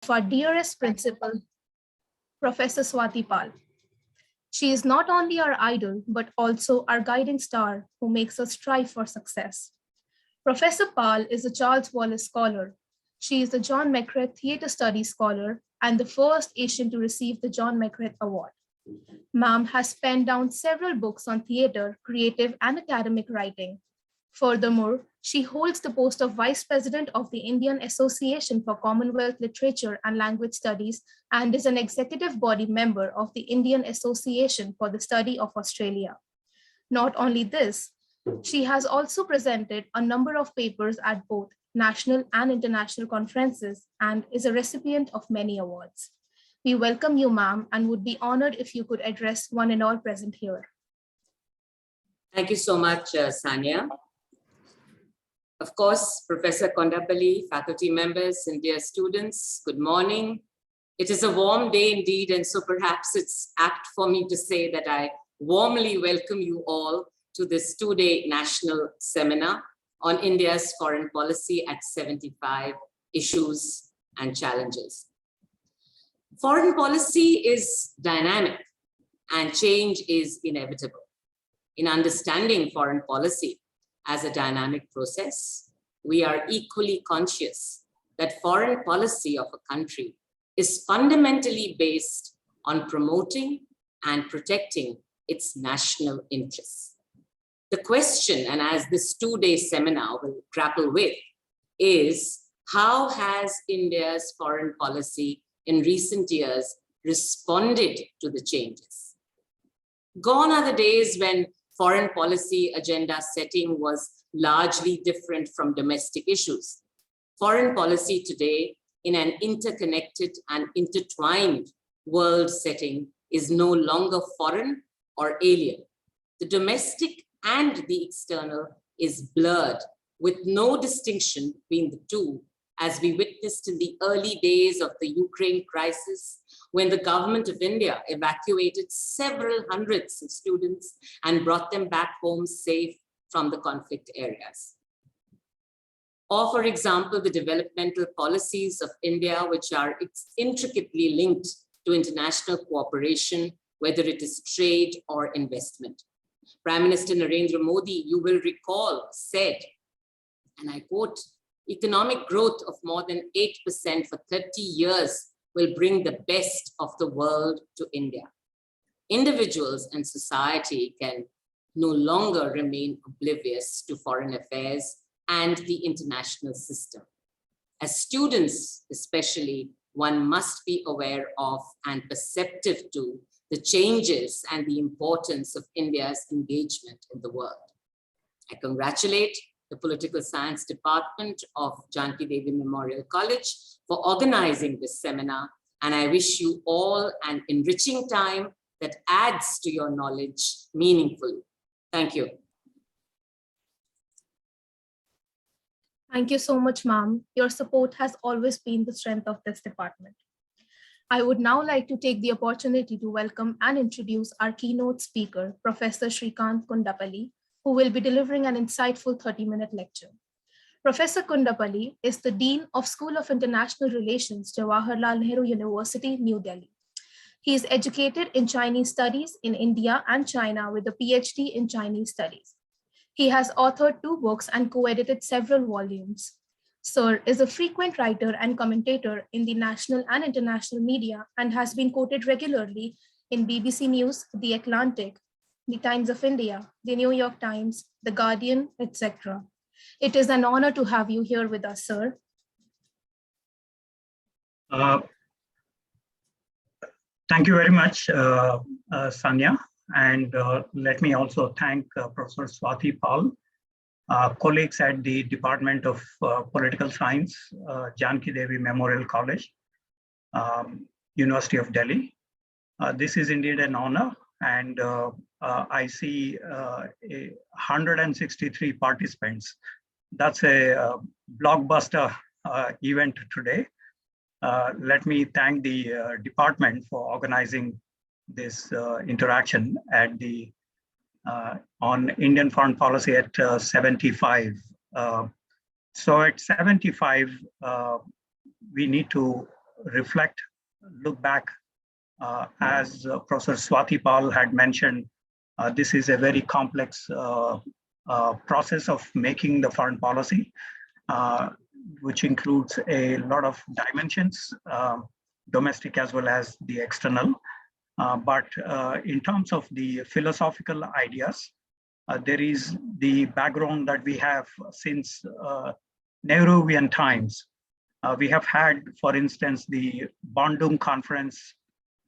our dearest principal, Professor Swati Pal. She is not only our idol, but also our guiding star who makes us strive for success. Professor Pal is a Charles Wallace Scholar. She is the John McCrae Theatre Studies Scholar and the first Asian to receive the John McCrae Award. Ma'am has penned down several books on theatre, creative, and academic writing. Furthermore, she holds the post of Vice President of the Indian Association for Commonwealth Literature and Language Studies and is an executive body member of the Indian Association for the Study of Australia. Not only this, she has also presented a number of papers at both national and international conferences and is a recipient of many awards. We welcome you, ma'am, and would be honored if you could address one and all present here. Thank you so much, Sanya. Of course, Professor Kundapali, faculty members, and dear students, good morning. It is a warm day indeed, and so perhaps it's apt for me to say that I warmly welcome you all to this two-day national seminar on India's foreign policy at 75 Issues and Challenges. Foreign policy is dynamic and change is inevitable. In understanding foreign policy as a dynamic process, we are equally conscious that foreign policy of a country is fundamentally based on promoting and protecting its national interests. The question, and as this two-day seminar will grapple with, is how has India's foreign policy in recent years responded to the changes? Gone are the days when foreign policy agenda setting was largely different from domestic issues. Foreign policy today, in an interconnected and intertwined world setting, is no longer foreign or alien. The domestic and the external is blurred with no distinction between the two, as we witnessed in the early days of the Ukraine crisis, when the government of India evacuated several hundreds of students and brought them back home safe from the conflict areas. Or, for example, the developmental policies of India, which are intricately linked to international cooperation, whether it is trade or investment. Prime Minister Narendra Modi, you will recall, said, and I quote, "Economic growth of more than 8% for 30 years will bring the best of the world to India." Individuals and society can no longer remain oblivious to foreign affairs and the international system. As students, especially, one must be aware of and perceptive to the changes and the importance of India's engagement in the world. I congratulate the Political Science Department of Janki Devi Memorial College for organizing this seminar, and I wish you all an enriching time that adds to your knowledge meaningfully. Thank you. Thank you so much, ma'am. Your support has always been the strength of this department. I would now like to take the opportunity to welcome and introduce our keynote speaker, Professor Srikant Kundapali, who will be delivering an insightful 30-minute lecture. Professor Kundapali is the Dean of School of International Relations, Jawaharlal Nehru University, New Delhi. He is educated in Chinese studies in India and China with a PhD in Chinese studies. He has authored 2 books and co-edited several volumes. Sir is a frequent writer and commentator in the national and international media and has been quoted regularly in BBC News, The Atlantic, The Times of India, The New York Times, The Guardian, etc. It is an honor to have you here with us, sir. Thank you very much, Sanya. And let me also thank Professor Swati Pal, colleagues at the Department of Political Science, Janki Devi Memorial College, University of Delhi. This is indeed an honor, and I see 163 participants. That's a blockbuster event today. Let me thank the department for organizing this interaction at the on Indian foreign policy at 75. So at 75, we need to reflect, look back. As Professor Swati Pal had mentioned, this is a very complex process of making the foreign policy, which includes a lot of dimensions, domestic as well as the external. But in terms of the philosophical ideas, there is the background that we have since Nehruvian times. We have had, for instance, the Bandung Conference,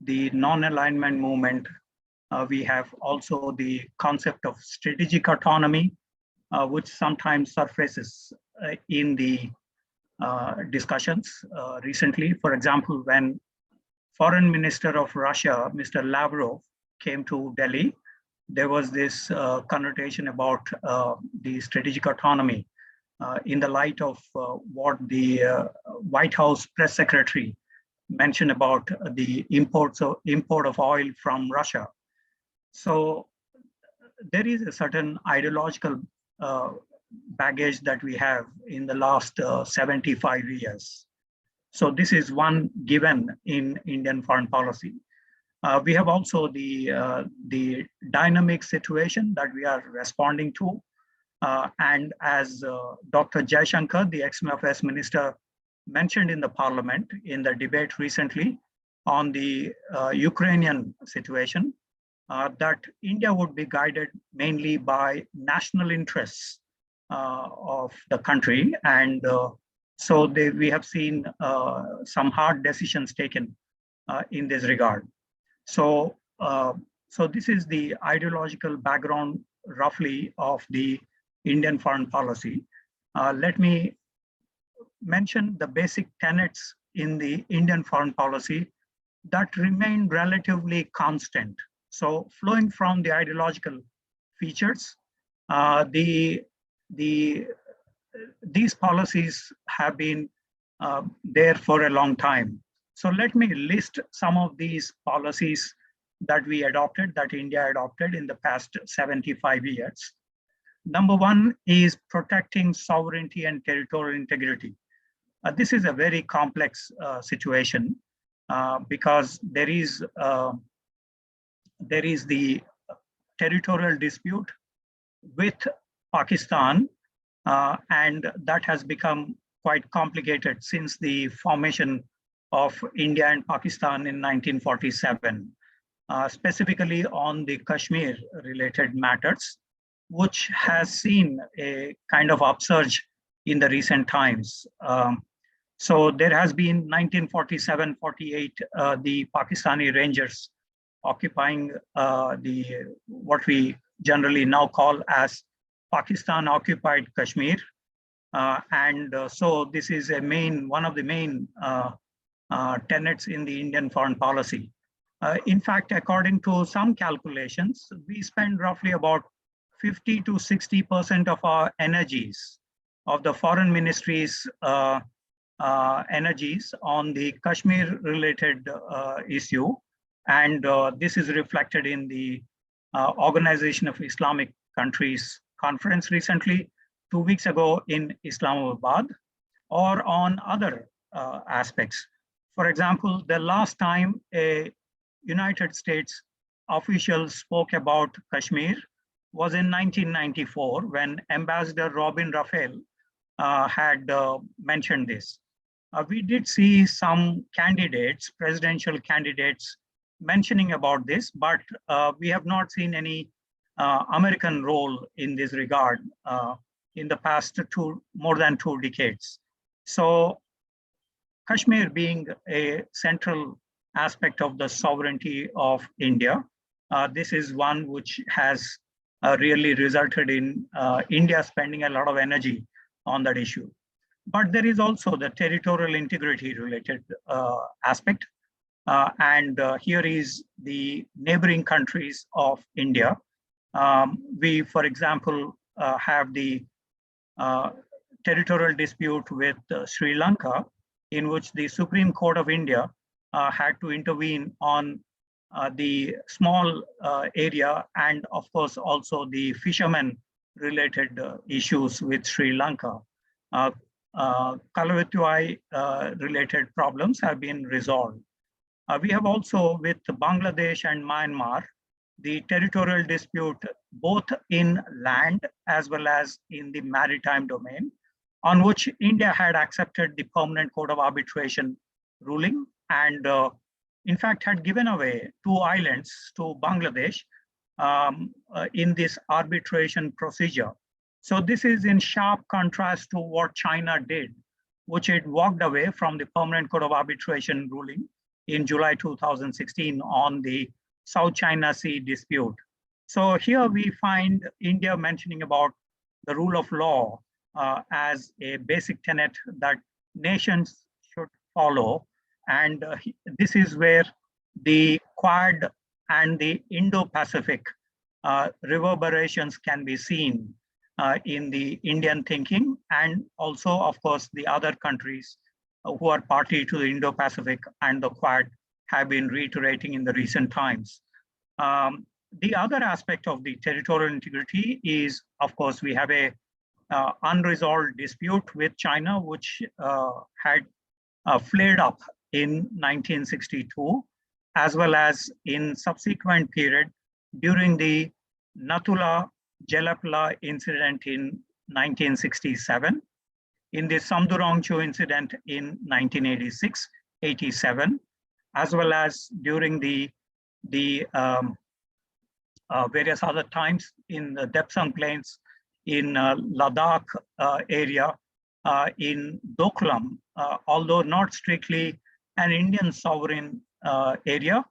the non-alignment movement. We have also the concept of strategic autonomy, which sometimes surfaces in the discussions recently. For example, when Foreign Minister of Russia, Mr. Lavrov, came to Delhi, there was this connotation about the strategic autonomy in the light of what the White House press secretary mentioned about the import of oil from Russia. So there is a certain ideological baggage that we have in the last 75 years. So this is one given in Indian foreign policy. We have also the dynamic situation that we are responding to. And as Dr. Jaishankar, the ex-MFS minister, mentioned in the parliament in the debate recently on the Ukrainian situation, that India would be guided mainly by national interests of the country. And so we have seen some hard decisions taken in this regard. So, so this is the ideological background roughly of the Indian foreign policy. Let me mention the basic tenets in the Indian foreign policy that remain relatively constant. So flowing from the ideological features, these policies have been there for a long time. So let me list some of these policies that we adopted, that India adopted in the past 75 years. Number one is protecting sovereignty and territorial integrity. This is a very complex situation because there is the territorial dispute with Pakistan, and that has become quite complicated since the formation of India and Pakistan in 1947, specifically on the Kashmir related matters, which has seen a kind of upsurge in the recent times. So there has been 1947-48, the Pakistani Rangers occupying what we generally now call as Pakistan occupied Kashmir. So this is one of the main tenets in the Indian foreign policy. In fact, according to some calculations, we spend roughly about 50 to 60% of our energies, of the foreign ministry's energies on the Kashmir related issue. And this is reflected in the Organization of Islamic Countries conference recently, 2 weeks ago in Islamabad, or on other aspects. For example, the last time a United States official spoke about Kashmir was in 1994 when Ambassador Robin Raphael had mentioned this. We did see some candidates, presidential candidates, mentioning about this, but we have not seen any American role in this regard in the past more than 2 decades. So Kashmir being a central aspect of the sovereignty of India, this is one which has really resulted in India spending a lot of energy on that issue. But there is also the territorial integrity related aspect. And here is the neighboring countries of India. We, for example, have the territorial dispute with Sri Lanka, in which the Supreme Court of India had to intervene on the small area and, of course, also the fishermen related issues with Sri Lanka. Kalavitwai related problems have been resolved. We have also, with Bangladesh and Myanmar, the territorial dispute both in land as well as in the maritime domain, on which India had accepted the Permanent Court of Arbitration ruling and in fact had given away 2 islands to Bangladesh in this arbitration procedure. So this is in sharp contrast to what China did, which it walked away from the Permanent Court of Arbitration ruling in July 2016 on the South China Sea dispute. So here we find India mentioning about the rule of law as a basic tenet that nations should follow. And this is where the Quad and the Indo-Pacific reverberations can be seen in the Indian thinking, and also, of course, the other countries who are party to the Indo-Pacific and the Quad have been reiterating in the recent times. The other aspect of the territorial integrity is, of course, we have a unresolved dispute with China, which had flared up in 1962, as well as in subsequent period during the Natula Jelapla incident in 1967, in the Samdurongchu incident in 1986-87, as well as during the various other times in the Depsang Plains, in Ladakh area, in Doklam, although not strictly an Indian sovereign area,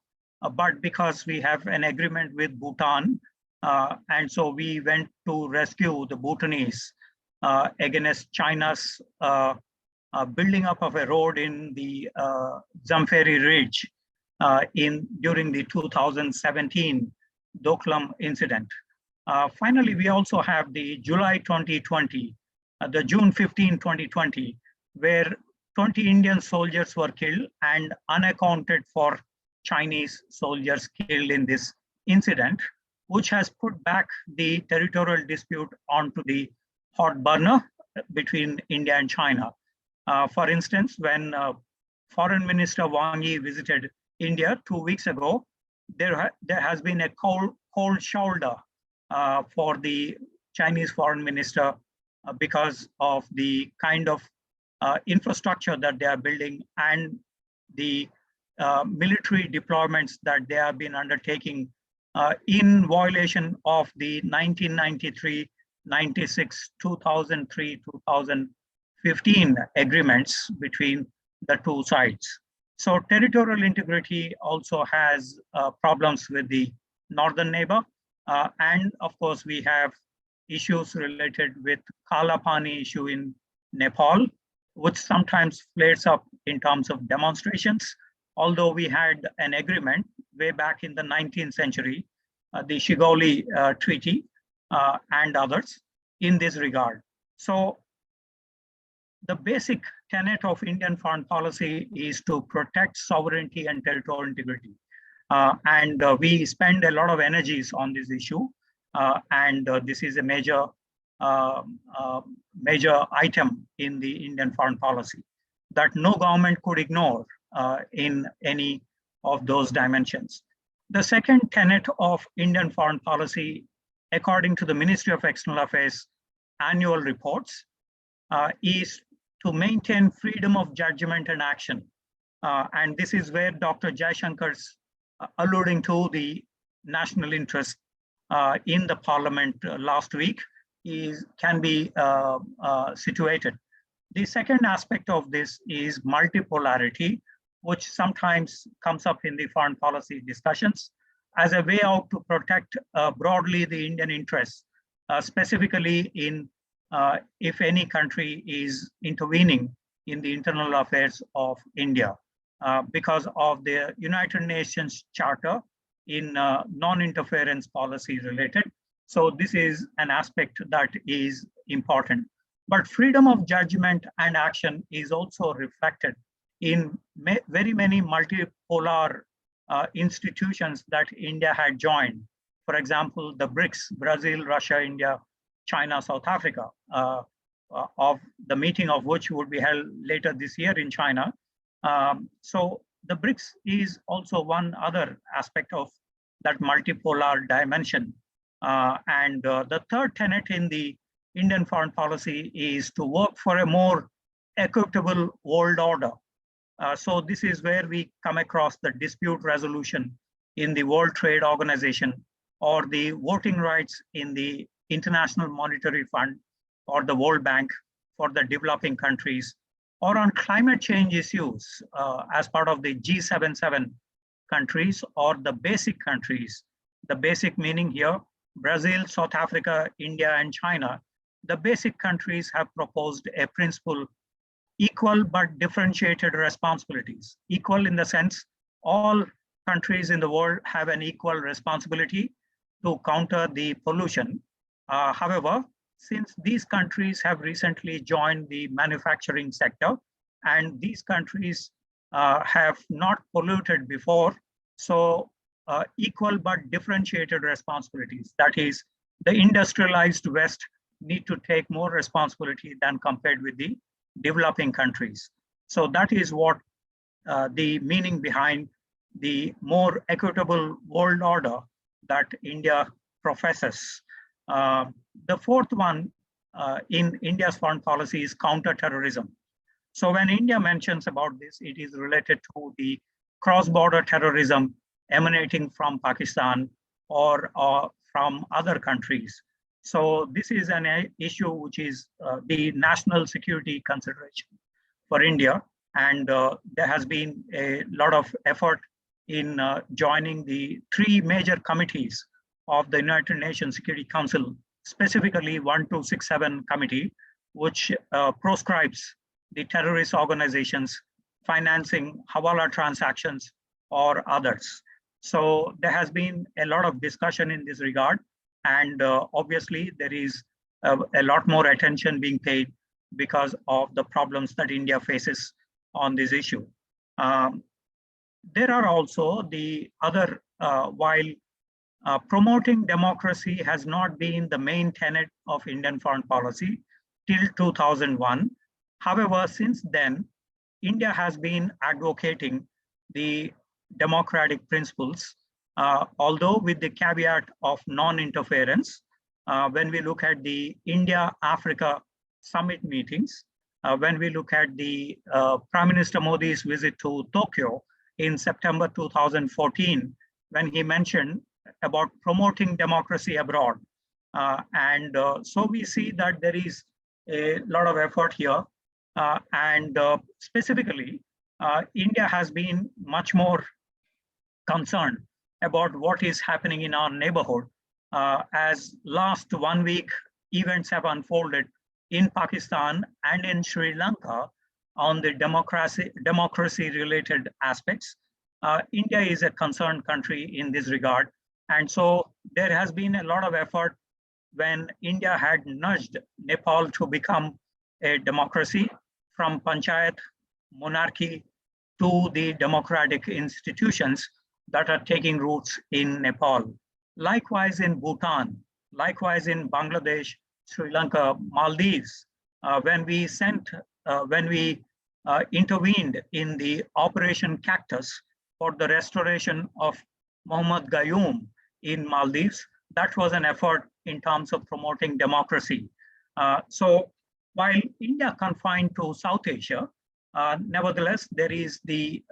but because we have an agreement with Bhutan, and so we went to rescue the Bhutanese against China's building up of a road in the Zamfari Ridge during the 2017 Doklam incident. Finally, we also have the July 2020, the June 15, 2020, where 20 Indian soldiers were killed and unaccounted for Chinese soldiers killed in this incident, which has put back the territorial dispute onto the hot burner between India and China. For instance, when Foreign Minister Wang Yi visited India 2 weeks ago, there has been a cold shoulder for the Chinese foreign minister because of the kind of infrastructure that they are building and the military deployments that they have been undertaking in violation of the 1993, 96, 2003, 2015 agreements between the two sides. So territorial integrity also has problems with the northern neighbor. And of course, we have issues related with Kala Pani issue in Nepal, which sometimes flares up in terms of demonstrations. Although we had an agreement way back in the 19th century, the Shigoli Treaty and others in this regard. So the basic tenet of Indian foreign policy is to protect sovereignty and territorial integrity. And we spend a lot of energies on this issue. And this is a major item in the Indian foreign policy that no government could ignore in any of those dimensions. The second tenet of Indian foreign policy, according to the Ministry of External Affairs annual reports, is to maintain freedom of judgment and action. And this is where Dr. Jaishankar's alluding to the national interest in the parliament last week can be situated. The second aspect of this is multipolarity, which sometimes comes up in the foreign policy discussions as a way out to protect broadly the Indian interests, specifically in if any country is intervening in the internal affairs of India because of the United Nations Charter in non-interference policy related. So this is an aspect that is important. But freedom of judgment and action is also reflected in very many multipolar institutions that India had joined. For example, the BRICS, Brazil, Russia, India, China, South Africa, of the meeting of which would be held later this year in China. So the BRICS is also one other aspect of that multipolar dimension. The third tenet in the Indian foreign policy is to work for a more equitable world order. So this is where we come across the dispute resolution in the World Trade Organization, or the voting rights in the International Monetary Fund or the World Bank for the developing countries, or on climate change issues as part of the G77 countries or the basic countries. The basic meaning here, Brazil, South Africa, India, and China. The basic countries have proposed a principle: equal but differentiated responsibilities. Equal in the sense all countries in the world have an equal responsibility to counter the pollution. However, since these countries have recently joined the manufacturing sector, and these countries have not polluted before, so equal but differentiated responsibilities. That is, the industrialized West need to take more responsibility than compared with the developing countries. So that is what the meaning behind the more equitable world order that India professes. The fourth one in India's foreign policy is counter-terrorism. So when India mentions about this, it is related to the cross-border terrorism emanating from Pakistan or from other countries. So this is an issue which is the national security consideration for India. And there has been a lot of effort in joining the three major committees of the United Nations Security Council, specifically 1267 committee, which proscribes the terrorist organizations financing Hawala transactions or others. So there has been a lot of discussion in this regard. And obviously there is a lot more attention being paid because of the problems that India faces on this issue. There are also the other, while promoting democracy has not been the main tenet of Indian foreign policy till 2001. However, since then, India has been advocating the democratic principles, although with the caveat of non-interference. When we look at the India-Africa summit meetings, when we look at the Prime Minister Modi's visit to Tokyo in September 2014, when he mentioned about promoting democracy abroad. So we see that there is a lot of effort here. Specifically, India has been much more concerned about what is happening in our neighborhood. As last 1 week, events have unfolded in Pakistan and in Sri Lanka on the democracy-related aspects. India is a concerned country in this regard. And so there has been a lot of effort when India had nudged Nepal to become a democracy, from panchayat, monarchy, to the democratic institutions that are taking roots in Nepal. Likewise in Bhutan, likewise in Bangladesh, Sri Lanka, Maldives, when we intervened in the Operation Cactus for the restoration of Mohammad Gayoom in Maldives, that was an effort in terms of promoting democracy. So while India confined to South Asia, nevertheless, there is the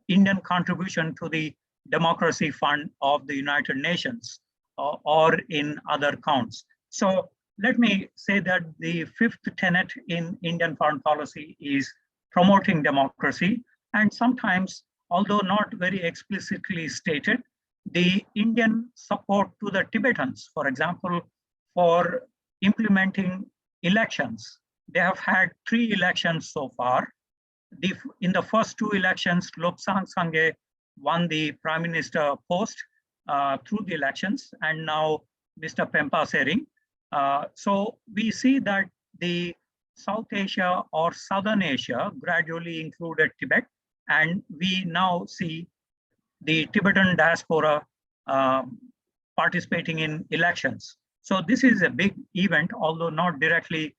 Indian contribution to the Democracy Fund of the United Nations or in other counts. So let me say that the fifth tenet in Indian foreign policy is promoting democracy. And sometimes, although not very explicitly stated, the Indian support to the Tibetans, for example, for implementing elections. They have had 3 elections so far. In the first 2 elections, Lobsang Sangye won the Prime Minister post through the elections, and now Mr. Pempa Sering. So we see that the South Asia or Southern Asia gradually included Tibet, and we now see the Tibetan diaspora participating in elections. So this is a big event, although not directly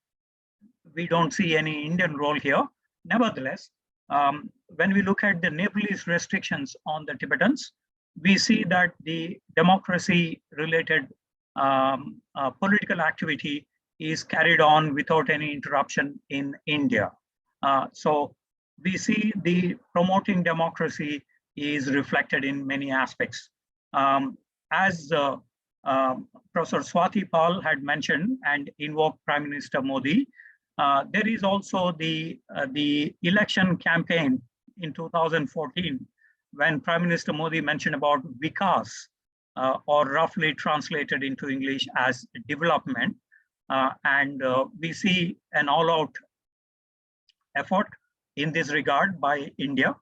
we don't see any Indian role here. Nevertheless, when we look at the Nepalese restrictions on the Tibetans, we see that the democracy-related political activity is carried on without any interruption in India. So we see the promoting democracy is reflected in many aspects. As Professor Swati Pal had mentioned and invoked Prime Minister Modi, there is also the election campaign in 2014 when Prime Minister Modi mentioned about Vikas, or roughly translated into English as development. And we see an all-out effort in this regard by India,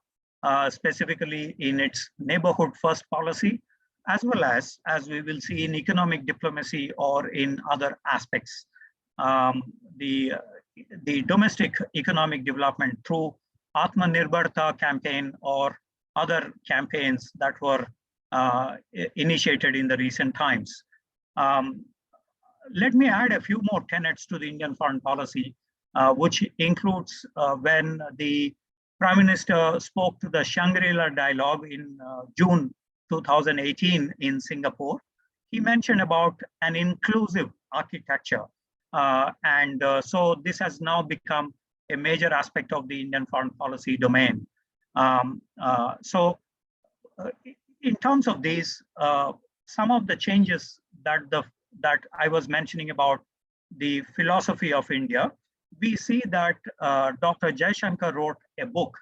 specifically in its neighborhood first policy, as well as we will see in economic diplomacy or in other aspects. The domestic economic development through Atmanirbharta campaign or other campaigns that were initiated in the recent times. Let me add a few more tenets to the Indian foreign policy, which includes when the Prime Minister spoke to the Shangri-La dialogue in June 2018 in Singapore. He mentioned about an inclusive architecture. So this has now become a major aspect of the Indian foreign policy domain. In terms of these, some of the changes that I was mentioning about the philosophy of India, we see that Dr. Jaishankar wrote a book,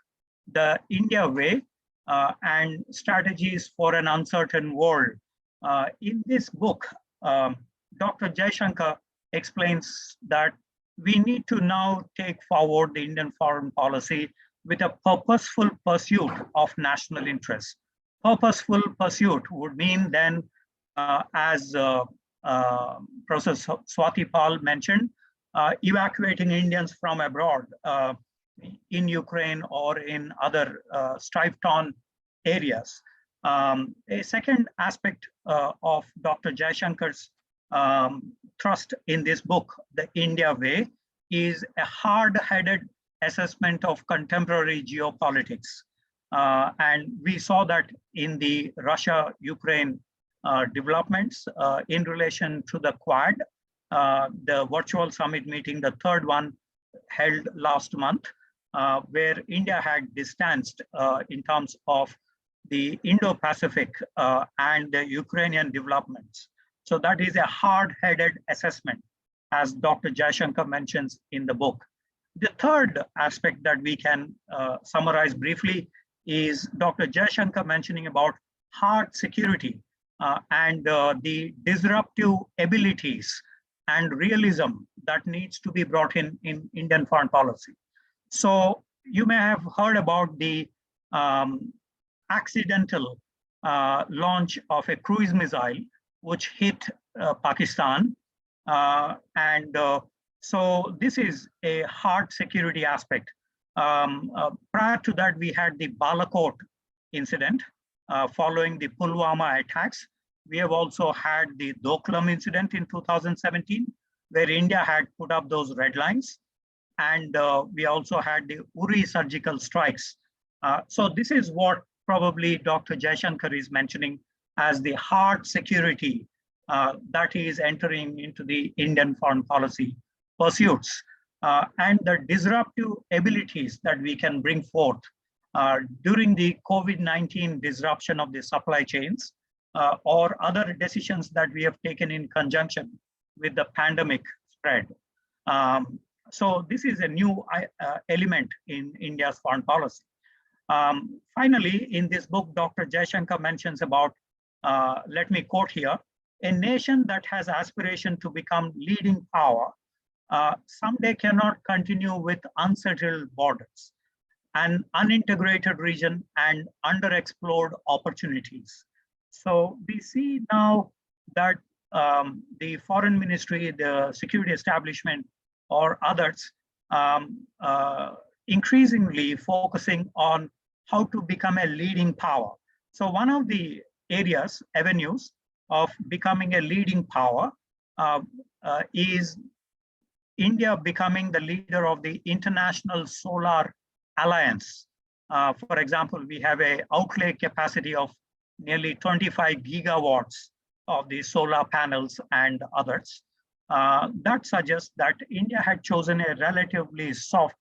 The India Way and Strategies for an Uncertain World. In this book, Dr. Jaishankar explains that we need to now take forward the Indian foreign policy with a purposeful pursuit of national interest. Purposeful pursuit would mean then, as Professor Swati Pal mentioned, evacuating Indians from abroad in Ukraine or in other strife-torn areas. A second aspect of Dr. Jaishankar's thrust in this book, The India Way, is a hard-headed assessment of contemporary geopolitics. And we saw that in the Russia-Ukraine developments in relation to the Quad, the virtual summit meeting, the third one held last month, where India had distanced in terms of the Indo-Pacific and the Ukrainian developments. So that is a hard-headed assessment, as Dr. Jaishankar mentions in the book. The third aspect that we can summarize briefly is Dr. Jaishankar mentioning about hard security and the disruptive abilities and realism that needs to be brought in Indian foreign policy. So you may have heard about the accidental launch of a cruise missile which hit Pakistan. So this is a hard security aspect. Prior to that, we had the Balakot incident following the Pulwama attacks. We have also had the Doklam incident in 2017, where India had put up those red lines. And we also had the Uri surgical strikes. So this is what probably Dr. Jaishankar is mentioning as the hard security that is entering into the Indian foreign policy pursuits, and the disruptive abilities that we can bring forth during the COVID-19 disruption of the supply chains or other decisions that we have taken in conjunction with the pandemic spread. So this is a new element in India's foreign policy. Finally, in this book, Dr. Jaishankar mentions about, let me quote here, a nation that has aspiration to become leading power someday cannot continue with unsettled borders, an unintegrated region, and underexplored opportunities. So we see now that the foreign ministry, the security establishment, or others increasingly focusing on how to become a leading power. So one of the areas, avenues of becoming a leading power is India becoming the leader of the International Solar Alliance. For example, we have an outlay capacity of nearly 25 gigawatts of the solar panels and others. That suggests that India had chosen a relatively soft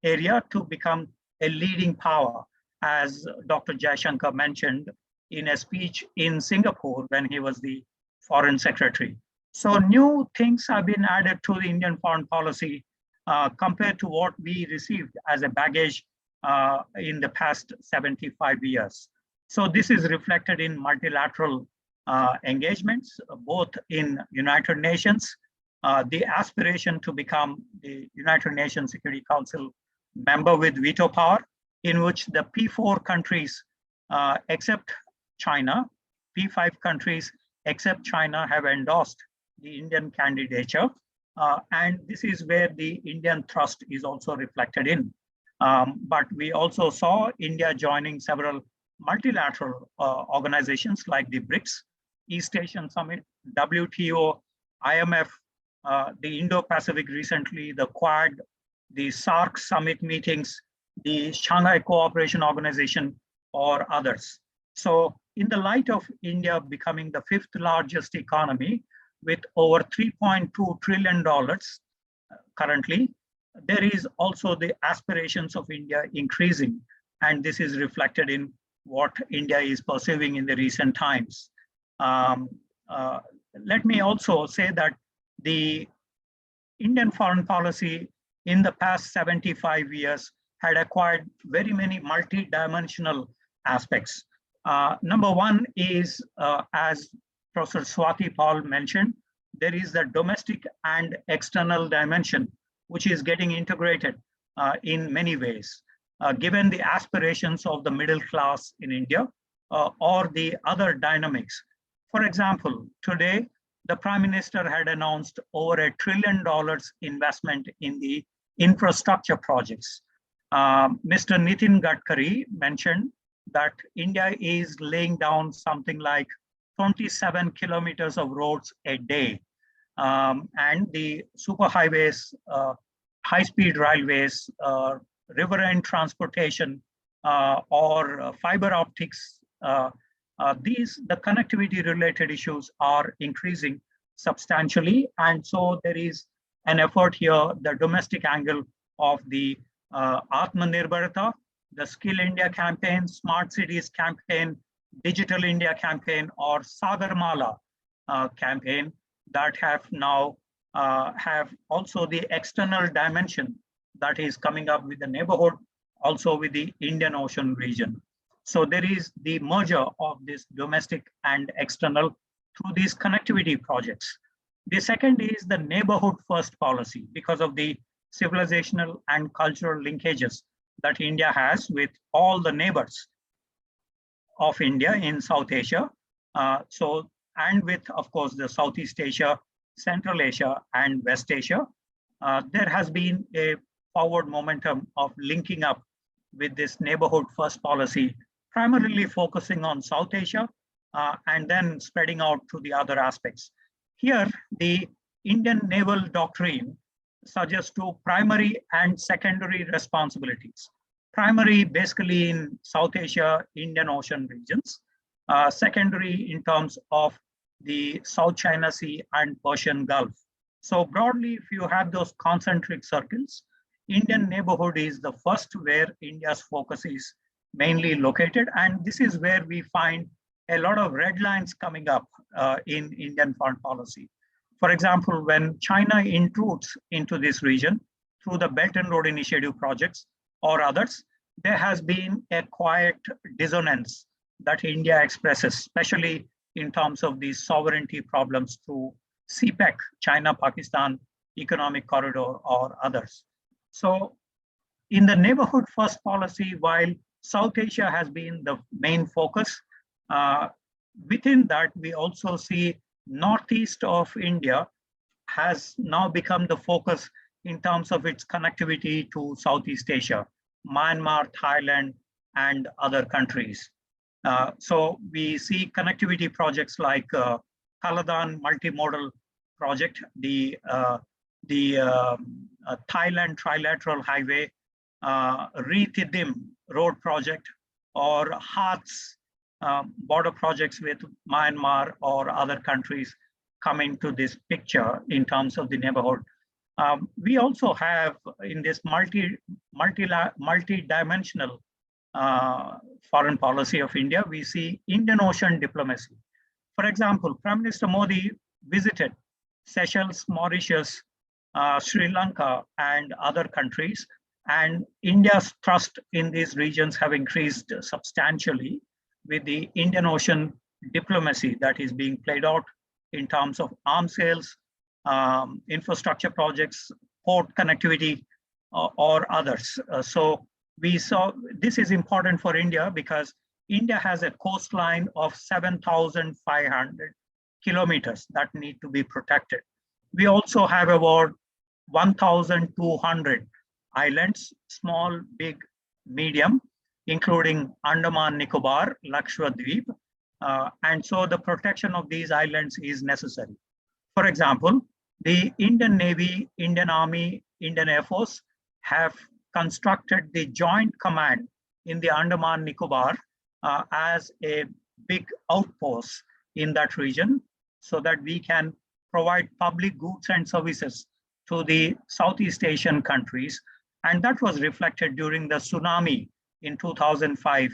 area to become a leading power, as Dr. Jaishankar mentioned in a speech in Singapore when he was the foreign secretary. So new things have been added to the Indian foreign policy compared to what we received as a baggage in the past 75 years. So this is reflected in multilateral engagements, both in United Nations, the aspiration to become the United Nations Security Council member with veto power, in which the P4 countries, except China, P5 countries, except China, have endorsed the Indian candidature. And this is where the Indian thrust is also reflected in. But we also saw India joining several multilateral organizations like the BRICS, East Asian Summit, WTO, IMF, the Indo-Pacific recently, the Quad, the SAARC summit meetings, the Shanghai Cooperation Organization, or others. So in the light of India becoming the 5th largest economy with over $3.2 trillion currently, there is also the aspirations of India increasing. And this is reflected in what India is pursuing in the recent times. Let me also say that the Indian foreign policy in the past 75 years had acquired very many multi-dimensional aspects. Number one is, as Professor Swati Paul mentioned, there is the domestic and external dimension, which is getting integrated in many ways, given the aspirations of the middle class in India or the other dynamics. For example, today, the Prime Minister had announced over $1 trillion investment in the infrastructure projects. Mr. Nitin Gadkari mentioned that India is laying down something like 27 kilometers of roads a day. And the superhighways, high-speed railways, riverine transportation, or fiber optics, the connectivity related issues are increasing substantially. And so there is an effort here, the domestic angle of the Atmanirbharta, the Skill India campaign, Smart Cities campaign, Digital India campaign, or Sagarmala campaign that have now have also the external dimension that is coming up with the neighborhood, also with the Indian Ocean region. So there is the merger of this domestic and external through these connectivity projects. The second is the neighborhood first policy because of the civilizational and cultural linkages that India has with all the neighbors of India in South Asia. And with, of course, the Southeast Asia, Central Asia, and West Asia, there has been a forward momentum of linking up with this neighborhood first policy, primarily focusing on South Asia and then spreading out to the other aspects. Here, the Indian naval doctrine suggests two primary and secondary responsibilities. Primary basically in South Asia, Indian Ocean regions. Secondary in terms of the South China Sea and Persian Gulf. So broadly, if you have those concentric circles, Indian neighborhood is the first where India's focus is mainly located. And this is where we find a lot of red lines coming up in Indian foreign policy. For example, when China intrudes into this region through the Belt and Road Initiative projects or others, there has been a quiet dissonance that India expresses, especially in terms of these sovereignty problems through CPEC, China-Pakistan Economic Corridor or others. So in the neighborhood first policy, while South Asia has been the main focus, within that we also see northeast of India has now become the focus in terms of its connectivity to Southeast Asia, Myanmar, Thailand, and other countries. So we see connectivity projects like Kaladan multimodal project, the the Thailand Trilateral Highway, Ritidim Road Project, or Hearts border projects with Myanmar or other countries come into this picture in terms of the neighborhood. We also have in this multi-dimensional foreign policy of India, we see Indian Ocean diplomacy. For example, Prime Minister Modi visited Seychelles, Mauritius, Sri Lanka, and other countries. And India's trust in these regions have increased substantially with the Indian Ocean diplomacy that is being played out in terms of arms sales, infrastructure projects, port connectivity, or others. So we saw this is important for India because India has a coastline of 7,500 kilometers that need to be protected. We also have about 1,200 islands, small, big, medium, including Andaman, Nicobar, Lakshadweep. And so the protection of these islands is necessary. For example, the Indian Navy, Indian Army, Indian Air Force have constructed the Joint Command in the Andaman Nicobar as a big outpost in that region so that we can provide public goods and services to the Southeast Asian countries. And that was reflected during the tsunami in 2005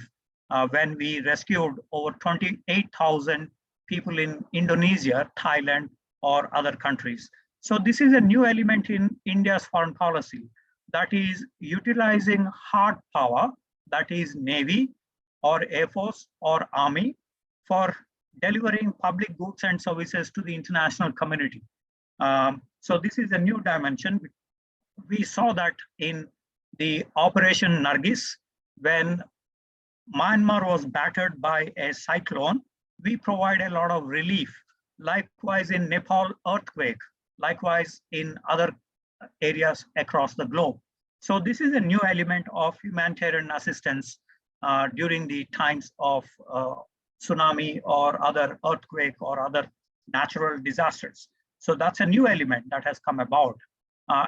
when we rescued over 28,000 people in Indonesia, Thailand, or other countries. So this is a new element in India's foreign policy that is utilizing hard power, that is Navy or Air Force or Army, for delivering public goods and services to the international community. So this is a new dimension. We saw that in the Operation Nargis, when Myanmar was battered by a cyclone, we provide a lot of relief. Likewise in Nepal earthquake, likewise in other areas across the globe. So this is a new element of humanitarian assistance during the times of tsunami or other earthquake or other natural disasters. So that's a new element that has come about.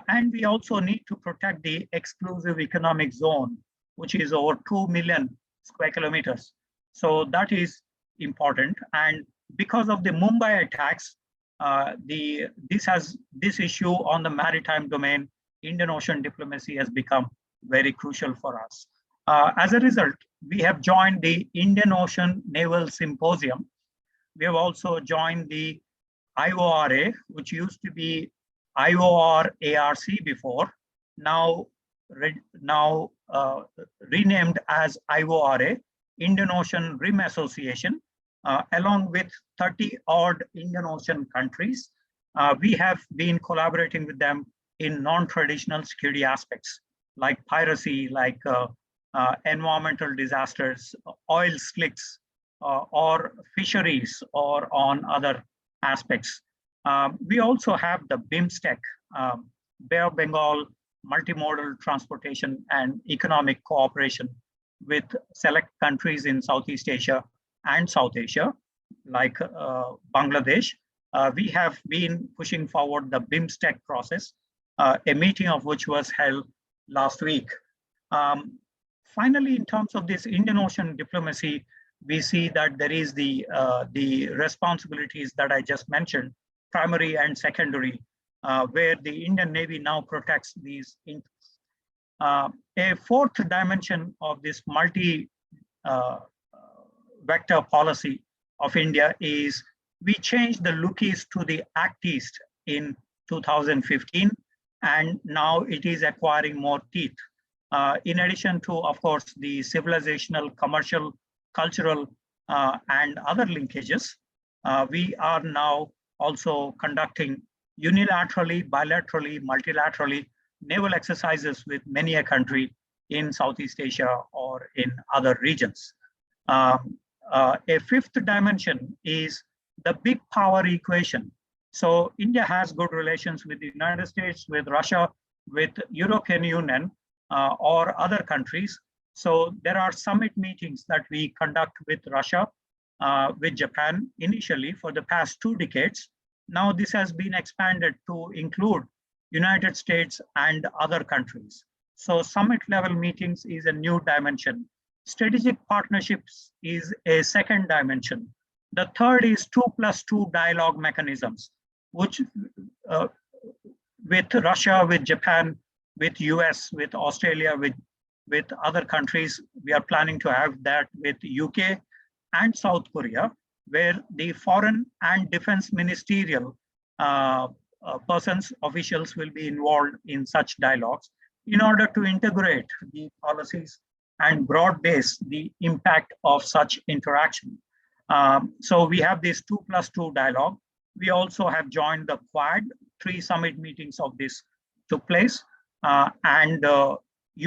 And we also need to protect the exclusive economic zone, which is over 2 million square kilometers. So that is important. And because of the Mumbai attacks, this issue on the maritime domain, Indian Ocean diplomacy has become very crucial for us. As a result, we have joined the Indian Ocean Naval Symposium. We have also joined the IORA, which used to be IOR-ARC before, now renamed as IORA, Indian Ocean Rim Association, along with 30 odd Indian Ocean countries. We have been collaborating with them in non-traditional security aspects, like piracy, like environmental disasters, oil slicks, or fisheries, or on other aspects. We also have the BIMSTEC, Bay of Bengal multimodal transportation and economic cooperation with select countries in Southeast Asia and South Asia, like Bangladesh. We have been pushing forward the BIMSTEC process, a meeting of which was held last week. Finally, in terms of this Indian Ocean diplomacy, we see that there is the responsibilities that I just mentioned, primary and secondary, where the Indian Navy now protects these interests. A fourth dimension of this multi-vector policy of India is we changed the look east to the act east in 2015, and now it is acquiring more teeth. In addition to, of course, the civilizational, commercial, cultural, and other linkages, we are now also conducting unilaterally, bilaterally, multilaterally naval exercises with many a country in Southeast Asia or in other regions. A fifth dimension is the big power equation. So India has good relations with the United States, with Russia, with European Union, or other countries. So there are summit meetings that we conduct with Russia, with Japan initially for the past 2 decades. Now this has been expanded to include United States, and other countries. So summit level meetings is a new dimension. Strategic partnerships is a second dimension. The third is 2+2 dialogue mechanisms, which with Russia, with Japan, with US, with Australia, with other countries. We are planning to have that with UK and South Korea, where the foreign and defense ministerial persons, officials will be involved in such dialogues in order to integrate the policies and broad base the impact of such interaction. So we have this 2+2 dialogue. We also have joined the Quad. 3 summit meetings of this took place, and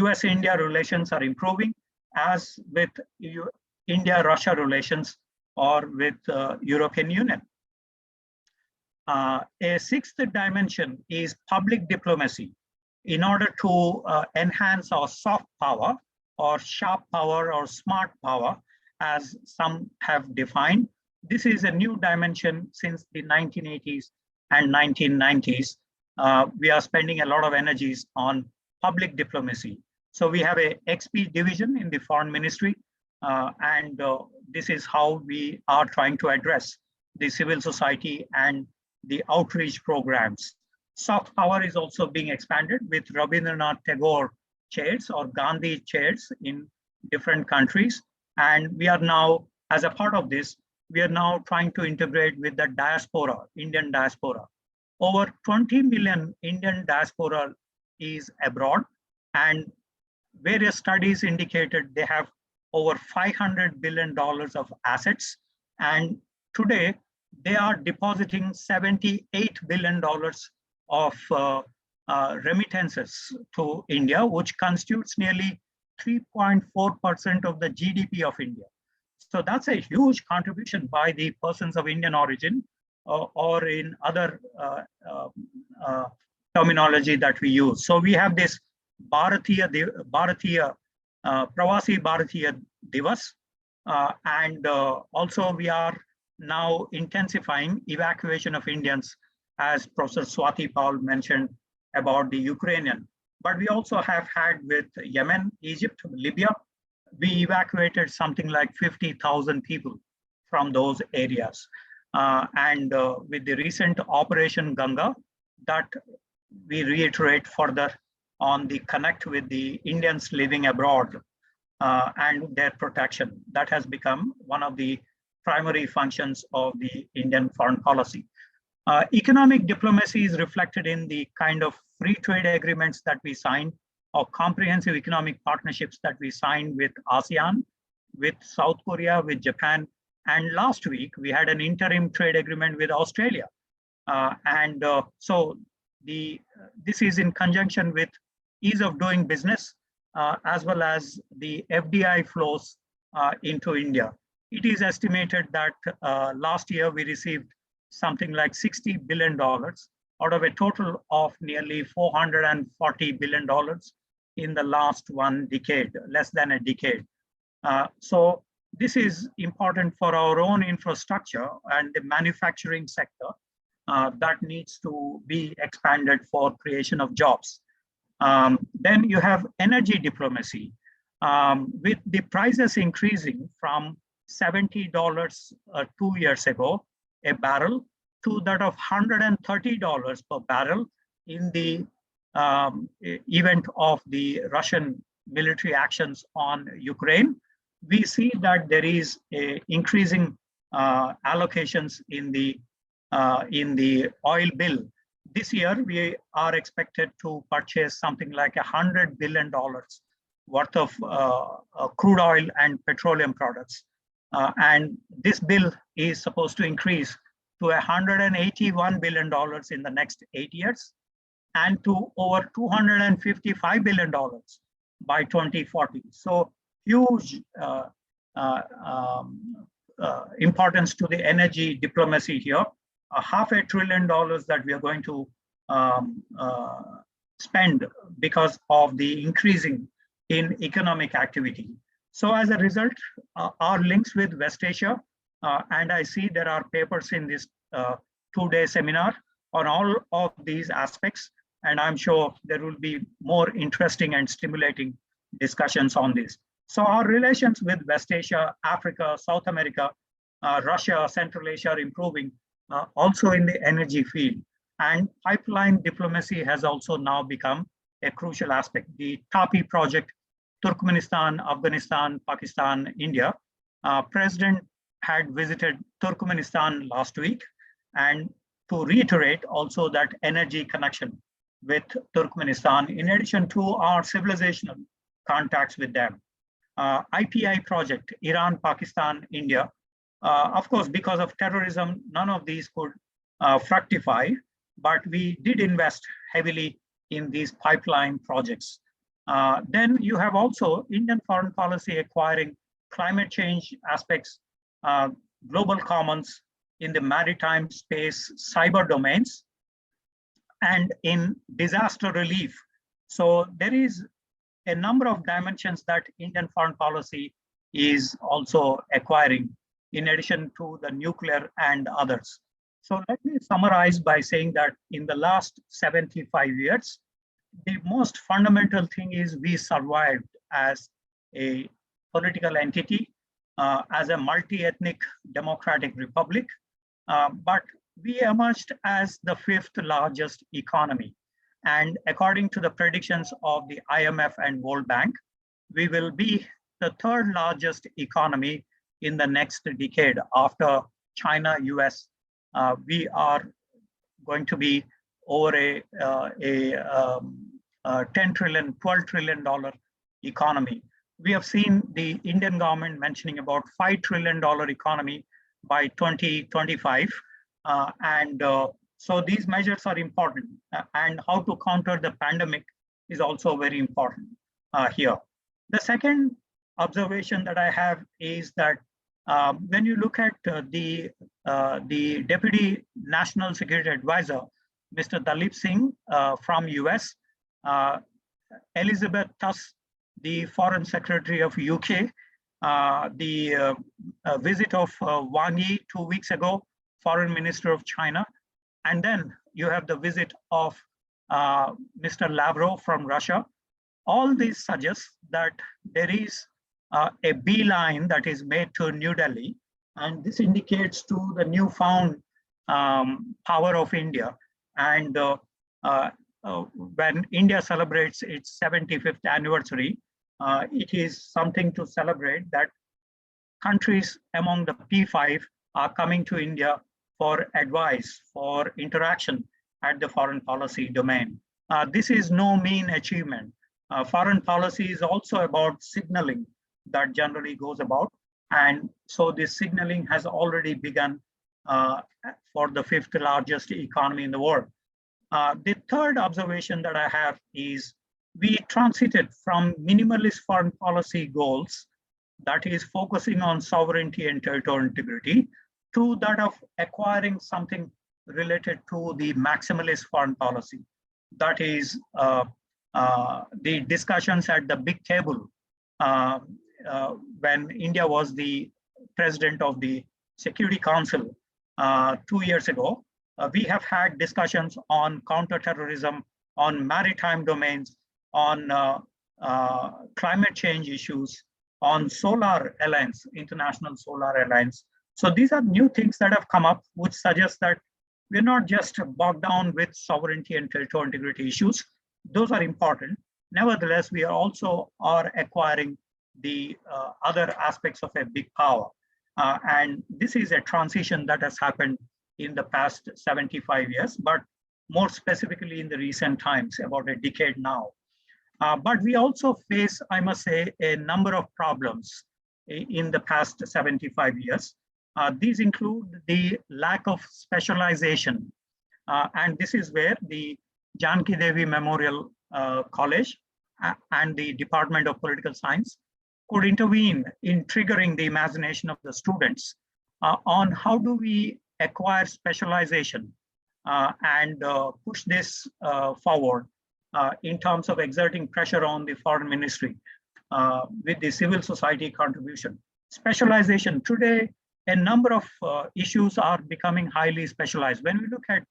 US-India relations are improving, as with India-Russia relations or with European Union. A sixth dimension is public diplomacy. In order to enhance our soft power or sharp power or smart power, as some have defined, this is a new dimension since the 1980s and 1990s. We are spending a lot of energies on public diplomacy. So we have a XP division in the Foreign Ministry, and this is how we are trying to address the civil society and the outreach programs. Soft power is also being expanded with Rabindranath Tagore chairs or Gandhi chairs in different countries. And we are now, as a part of this, we are now trying to integrate with the diaspora, Indian diaspora. Over 20 million Indian diaspora is abroad, and various studies indicated they have over $500 billion of assets. And today they are depositing $78 billion of remittances to India, which constitutes nearly 3.4% of the GDP of India. So that's a huge contribution by the persons of Indian origin, or in other terminology that we use. So we have this Pravasi Bharatiya Divas, and also we are now intensifying evacuation of Indians, as Professor Swati Paul mentioned about the Ukrainian. But we also have had with Yemen, Egypt, Libya, we evacuated something like 50,000 people from those areas. And with the recent Operation Ganga, that we reiterate further on the connect with the Indians living abroad and their protection. That has become one of the primary functions of the Indian foreign policy. Economic diplomacy is reflected in the kind of free trade agreements that we signed, or comprehensive economic partnerships that we signed with ASEAN, with South Korea, with Japan. And last week, we had an interim trade agreement with Australia. So this is in conjunction with ease of doing business, as well as the FDI flows into India. It is estimated that last year we received something like $60 billion out of a total of nearly $440 billion in the last one decade, less than a decade. So this is important for our own infrastructure and the manufacturing sector that needs to be expanded for creation of jobs. Then you have energy diplomacy. With the prices increasing from $70 2 years ago a barrel to that of $130 per barrel in the event of the Russian military actions on Ukraine, we see that there is a increasing allocations in the oil bill. This year, we are expected to purchase something like $100 billion worth of crude oil and petroleum products. And this bill is supposed to increase to $181 billion in the next 8 years, and to over $255 billion by 2040. So huge importance to the energy diplomacy here. $500 billion that we are going to spend because of the increasing in economic activity. So as a result, our links with West Asia, and I see there are papers in this 2-day seminar on all of these aspects. And I'm sure there will be more interesting and stimulating discussions on this. So our relations with West Asia, Africa, South America, Russia, Central Asia are improving, also in the energy field. And pipeline diplomacy has also now become a crucial aspect. The TAPI project, Turkmenistan, Afghanistan, Pakistan, India. President had visited Turkmenistan last week, and to reiterate also that energy connection with Turkmenistan, in addition to our civilizational contacts with them. IPI project, Iran, Pakistan, India. Of course, because of terrorism, none of these could fructify, but we did invest heavily in these pipeline projects. Then you have also Indian foreign policy acquiring climate change aspects, global commons in the maritime space, cyber domains, and in disaster relief. So there is a number of dimensions that Indian foreign policy is also acquiring, in addition to the nuclear and others. So let me summarize by saying that in the last 75 years, the most fundamental thing is we survived as a political entity, as a multi-ethnic democratic republic, but we emerged as the 5th largest economy. And according to the predictions of the IMF and World Bank, we will be the 3rd largest economy in the next decade after China, US. We are going to be over a 10 trillion, $12 trillion economy. We have seen the Indian government mentioning about $5 trillion economy by 2025. So these measures are important, and how to counter the pandemic is also very important here. The second observation that I have is that when you look at the Deputy National Security Advisor, Mr. Dalip Singh from US, Elizabeth Truss, the Foreign Secretary of UK, the visit of Wang Yi 2 weeks ago, Foreign Minister of China, and then you have the visit of Mr. Lavrov from Russia. All these suggest that there is a beeline that is made to New Delhi, and this indicates to the newfound power of India. And when India celebrates its 75th anniversary, it is something to celebrate that countries among the P5 are coming to India for advice, for interaction at the foreign policy domain. This is no mean achievement. Foreign policy is also about signaling that generally goes about. And so this signaling has already begun for the 5th largest economy in the world. The third observation that I have is we transited from minimalist foreign policy goals, that is focusing on sovereignty and territorial integrity, to that of acquiring something related to the maximalist foreign policy. That is the discussions at the big table when India was the president of the Security Council 2 years ago. We have had discussions on counter-terrorism, on maritime domains, on climate change issues, on solar alliance, international solar alliance. So these are new things that have come up, which suggest that we're not just bogged down with sovereignty and territorial integrity issues. Those are important. Nevertheless, we are also acquiring the other aspects of a big power. And this is a transition that has happened in the past 75 years, but more specifically in the recent times, about a decade now. But we also face, I must say, a number of problems in the past 75 years. These include the lack of specialization. And this is where the Janki Devi Memorial College and the Department of Political Science could intervene in triggering the imagination of the students on how do we acquire specialization and push this forward in terms of exerting pressure on the foreign ministry with the civil society contribution. Specialization today, a number of issues are becoming highly specialized. When we look at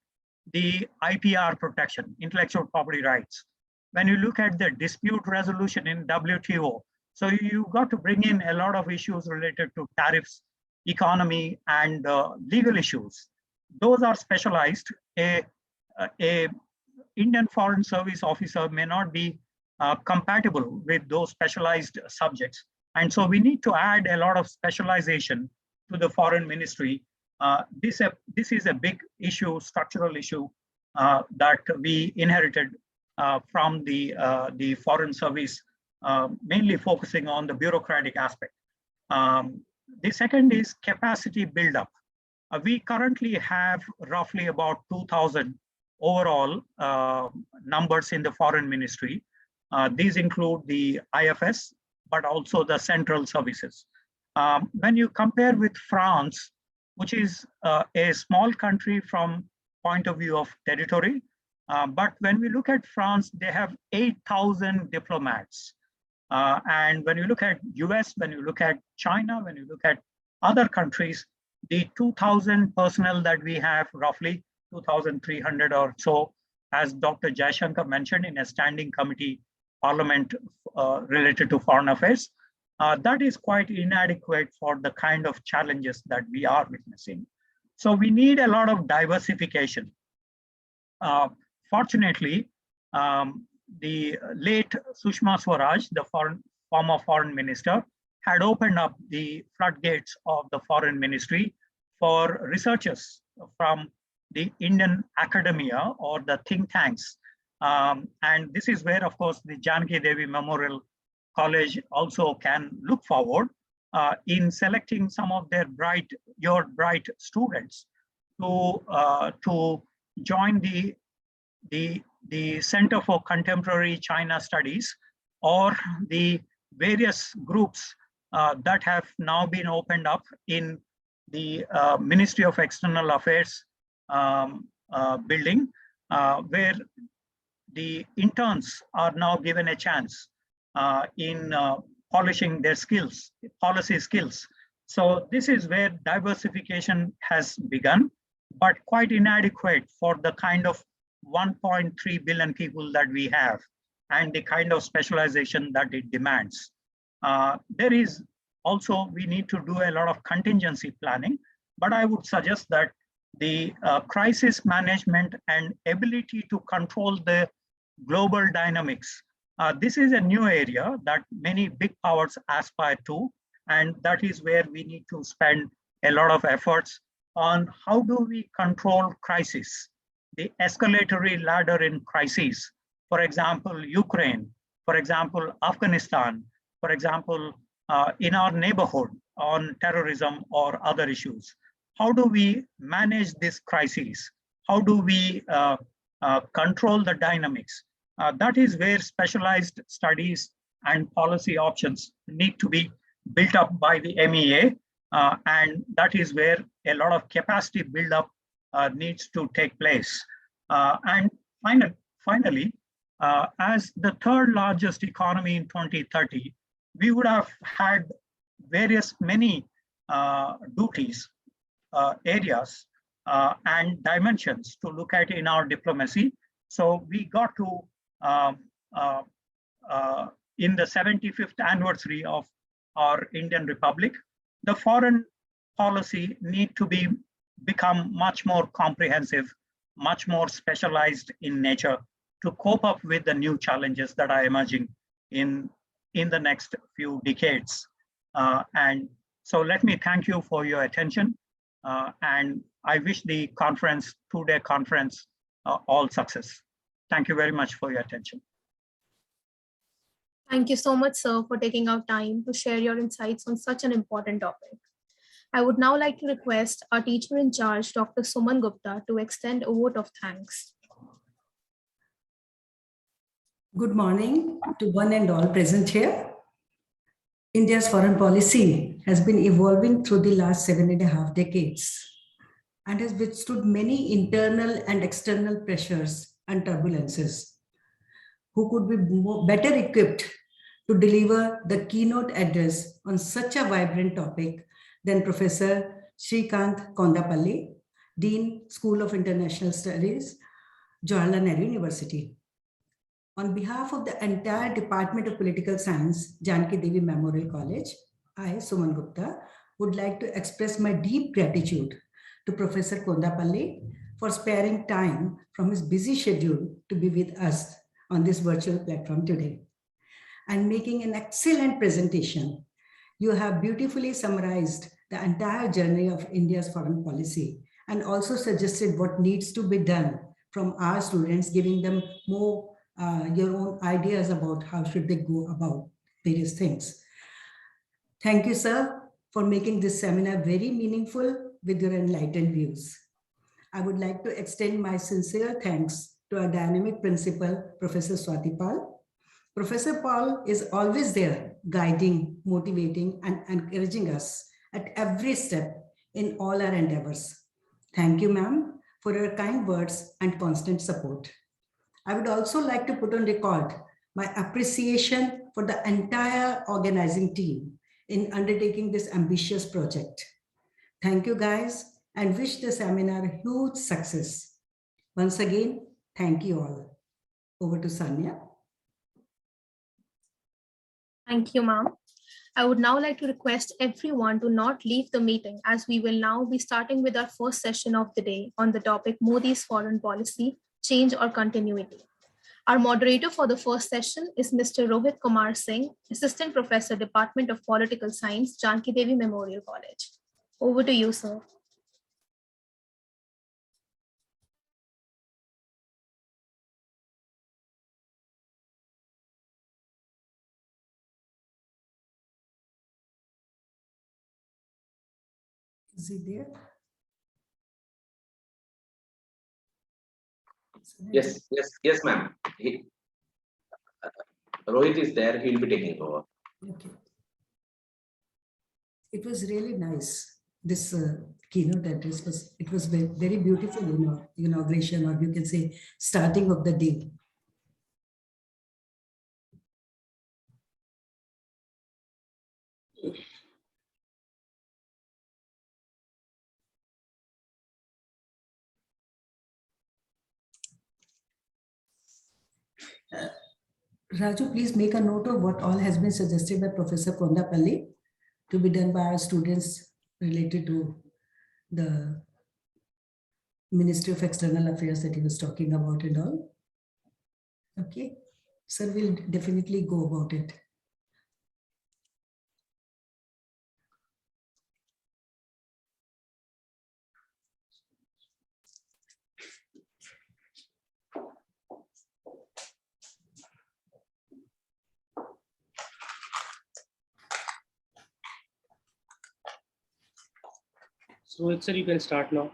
the IPR protection, intellectual property rights. When you look at the dispute resolution in WTO, so you got to bring in a lot of issues related to tariffs, economy, and legal issues. Those are specialized. A Indian Foreign Service officer may not be compatible with those specialized subjects. And so we need to add a lot of specialization to the foreign ministry. This is a big issue, structural issue that we inherited from the Foreign Service, mainly focusing on the bureaucratic aspect. The second is capacity buildup. We currently have roughly about 2,000 overall numbers in the foreign ministry. These include the IFS, but also the central services. When you compare with France, which is a small country from point of view of territory, but when we look at France, they have 8,000 diplomats. And when you look at US, when you look at China, when you look at other countries, the 2,000 personnel that we have, roughly 2,300 or so, as Dr. Jaishankar mentioned, in a standing committee parliament related to foreign affairs, that is quite inadequate for the kind of challenges that we are witnessing. So we need a lot of diversification. Fortunately, the late Sushma Swaraj, the former foreign minister, had opened up the floodgates of the foreign ministry for researchers from the Indian academia or the think tanks. And this is where, of course, the Janaki Devi Memorial College also can look forward in selecting some of their bright students to join the Center for Contemporary China Studies, or the various groups that have now been opened up in the Ministry of External Affairs building, where the interns are now given a chance in polishing their skills, policy skills. So this is where diversification has begun, but quite inadequate for the kind of 1.3 billion people that we have and the kind of specialization that it demands. There is also, we need to do a lot of contingency planning, but I would suggest that the crisis management and ability to control the global dynamics, this is a new area that many big powers aspire to, and that is where we need to spend a lot of efforts on how do we control crisis, the escalatory ladder in crises. For example, Ukraine, for example, Afghanistan, for example, in our neighborhood on terrorism or other issues. How do we manage this crisis? How do we control the dynamics? That is where specialized studies and policy options need to be built up by the MEA. And that is where a lot of capacity buildup needs to take place. And finally, as the third largest economy in 2030, we would have had many duties, areas, and dimensions to look at in our diplomacy. So we got to, in the 75th anniversary of our Indian Republic, the foreign policy need to become much more comprehensive, much more specialized in nature to cope up with the new challenges that are emerging in the next few decades. And so let me thank you for your attention. And I wish the conference, two-day conference, all success. Thank you very much for your attention. Thank you so much, sir, for taking out time to share your insights on such an important topic. I would now like to request our teacher in charge, Dr. Suman Gupta, to extend a vote of thanks. Good morning to one and all present here. India's foreign policy has been evolving through the last 7.5 decades and has withstood many internal and external pressures and turbulences. Who could be better equipped to deliver the keynote address on such a vibrant topic than Professor Srikant Kundapali, Dean, School of International Studies, Jawaharlal Nehru University. On behalf of the entire Department of Political Science, Janki Devi Memorial College, I, Suman Gupta, would like to express my deep gratitude to Professor Kundapali for sparing time from his busy schedule to be with us on this virtual platform today and making an excellent presentation. You have beautifully summarized the entire journey of India's foreign policy and also suggested what needs to be done from our students, giving them more your own ideas about how should they go about various things. Thank you, sir, for making this seminar very meaningful with your enlightened views. I would like to extend my sincere thanks to our dynamic principal, Professor Swati Pal. Professor Paul is always there, guiding, motivating, and encouraging us at every step in all our endeavors. Thank you, ma'am, for your kind words and constant support. I would also like to put on record my appreciation for the entire organizing team in undertaking this ambitious project. Thank you, guys, and wish the seminar a huge success. Once again, thank you all. Over to Sanya. Thank you, ma'am. I would now like to request everyone to not leave the meeting, as we will now be starting with our first session of the day on the topic Modi's foreign policy, change or continuity. Our moderator for the first session is Mr. Rohit Kumar Singh, Assistant Professor, Department of Political Science, Janki Devi Memorial College. Over to you, sir. Is he there? Yes, ma'am. Rohit is there. He will be taking over. Okay. It was really nice. This keynote address was very beautiful, inauguration, or you can say starting of the day. Raju, please make a note of what all has been suggested by Professor Kundapali to be done by our students related to the Ministry of External Affairs that he was talking about and all. Okay, sir, we'll definitely go about it. So, sir, you can start now.